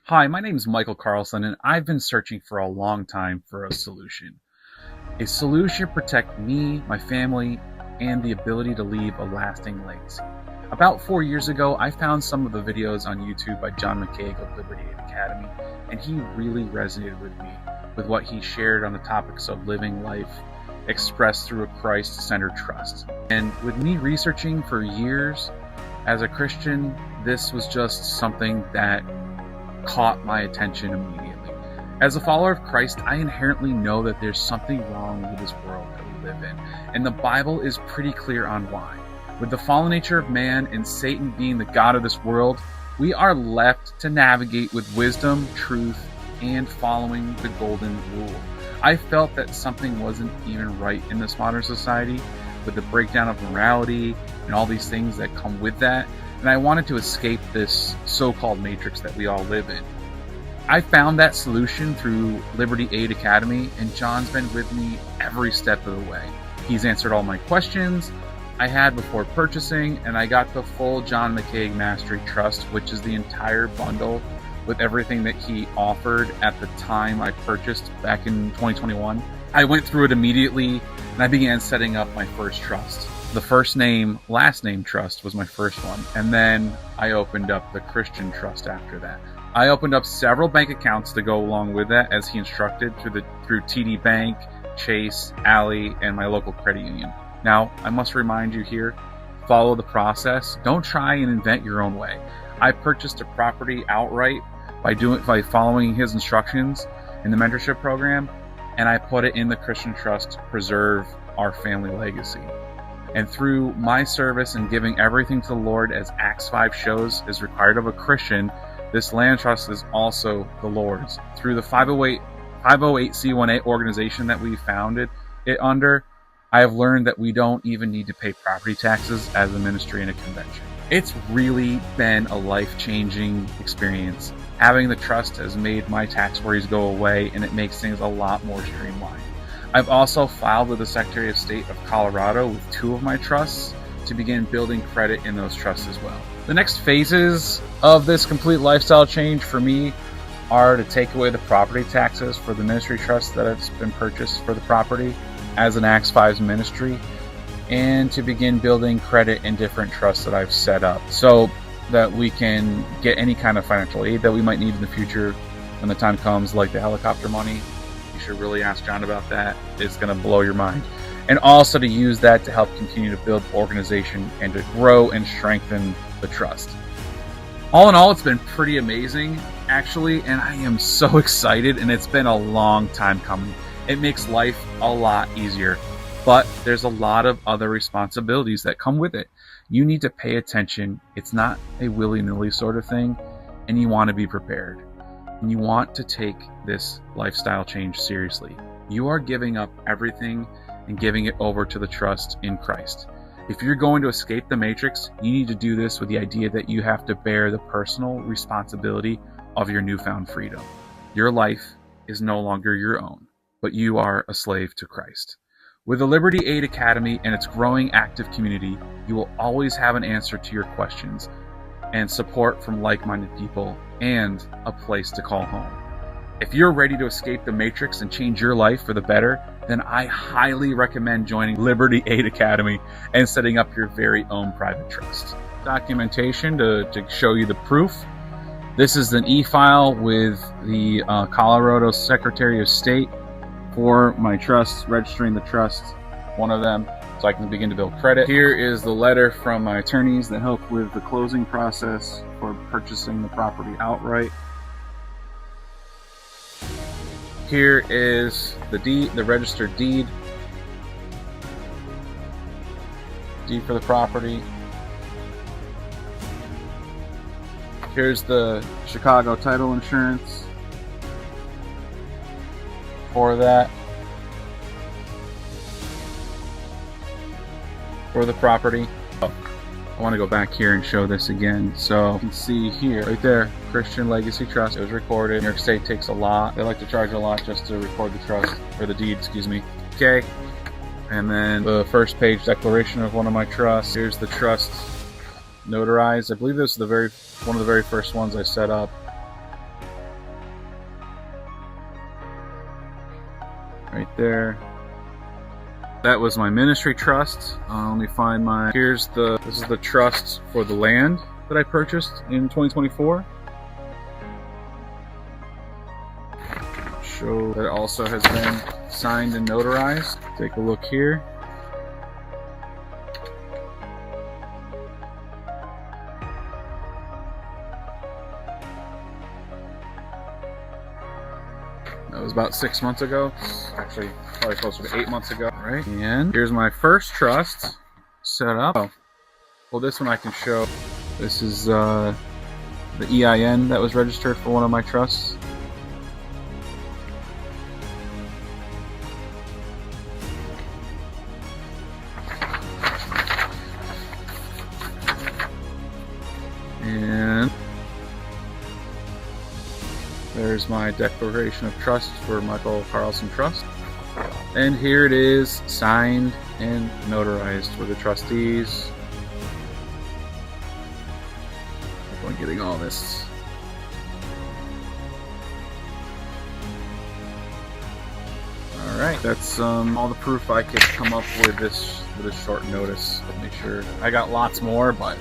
Hi, my name is Michael Carlson, and I've been searching for a long time for a solution. A solution to protect me, my family, and the ability to leave a lasting legacy. About 4 years ago, I found some of the videos on YouTube by John McCaig of Liberty Aid Academy, and he really resonated with me with what he shared on the topics of living life expressed through a Christ-centered trust. And with me researching for years as a Christian, this was just something that caught my attention immediately. As a follower of Christ, I inherently know that there's something wrong with this world that we live in, and the Bible is pretty clear on why. With the fallen nature of man and Satan being the god of this world, we are left to navigate with wisdom, truth, and following the golden rule. I felt that something wasn't even right in this modern society with the breakdown of morality and all these things that come with that, and I wanted to escape this so-called matrix that we all live in. I found that solution through Liberty Aid Academy, and John's been with me every step of the way. He's answered all my questions I had before purchasing, and I got the full John McCaig Mastery Trust, which is the entire bundle with everything that he offered at the time I purchased back in 2021. I went through it immediately, and I began setting up my first trust. The first name, last name trust was my first one, and then I opened up the Christian trust after that. I opened up several bank accounts to go along with that as he instructed through TD Bank, Chase, Ally, and my local credit union. Now, I must remind you here, follow the process. Don't try and invent your own way. I purchased a property outright by following his instructions in the mentorship program, and I put it in the Christian trust to preserve our family legacy. And through my service and giving everything to the Lord, as Acts 5 shows is required of a Christian, this land trust is also the Lord's. Through the 508c1a organization that we founded it under, I have learned that we don't even need to pay property taxes as a ministry and a convention. It's really been a life-changing experience. Having the trust has made my tax worries go away, and it makes things a lot more streamlined. I've also filed with the Secretary of State of Colorado with 2 of my trusts to begin building credit in those trusts as well. The next phases of this complete lifestyle change for me are to take away the property taxes for the ministry trust that has been purchased for the property as an Acts 5 ministry, and to begin building credit in different trusts that I've set up so that we can get any kind of financial aid that we might need in the future when the time comes, like the helicopter money. You should really ask John about that. It's going to blow your mind. And also to use that to help continue to build the organization and to grow and strengthen the trust. All in all, it's been pretty amazing, actually, and I am so excited, and it's been a long time coming. It makes life a lot easier, but there's a lot of other responsibilities that come with it. You need to pay attention. It's not a willy-nilly sort of thing, and you want to be prepared. And you want to take this lifestyle change seriously. You are giving up everything and giving it over to the trust in Christ. If you're going to escape the matrix, you need to do this with the idea that you have to bear the personal responsibility of your newfound freedom. Your life is no longer your own, but you are a slave to Christ. With the Liberty Aid Academy and its growing active community, you will always have an answer to your questions and support from like-minded people and a place to call home. If you're ready to escape the matrix and change your life for the better, then I highly recommend joining Liberty Aid Academy and setting up your very own private trust. Documentation to show you the proof. This is an e-file with the Colorado Secretary of State for my trust, registering the trust, one of them, so I can begin to build credit. Here is the letter from my attorneys that help with the closing process for purchasing the property outright. Here is the deed, the registered deed for the property. Here's the Chicago title insurance for that, for the property. I want to go back here and show this again. So you can see here, right there, Christian Legacy Trust. It was recorded. New York State takes a lot. They like to charge a lot just to record the trust, or the deed, excuse me. Okay. And then the first page declaration of one of my trusts. Here's the trust notarized. I believe this is one of the very first ones I set up. right there. That was my ministry trust. Let me find my, this is the trust for the land that I purchased in 2024. Show that it also has been signed and notarized. Take a look here. That was about 6 months ago. Actually, probably closer to 8 months ago. All right, and here's my first trust set up. Oh, well, this one I can show. This is the EIN that was registered for one of my trusts. And there's my declaration of trust for Michael Carlson Trust. And here it is, signed and notarized for the trustees. I'm getting all this. Alright, that's all the proof I could come up with this short notice. Make sure I got lots more, but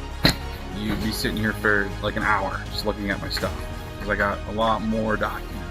you'd be sitting here for like an hour just looking at my stuff, because I got a lot more documents.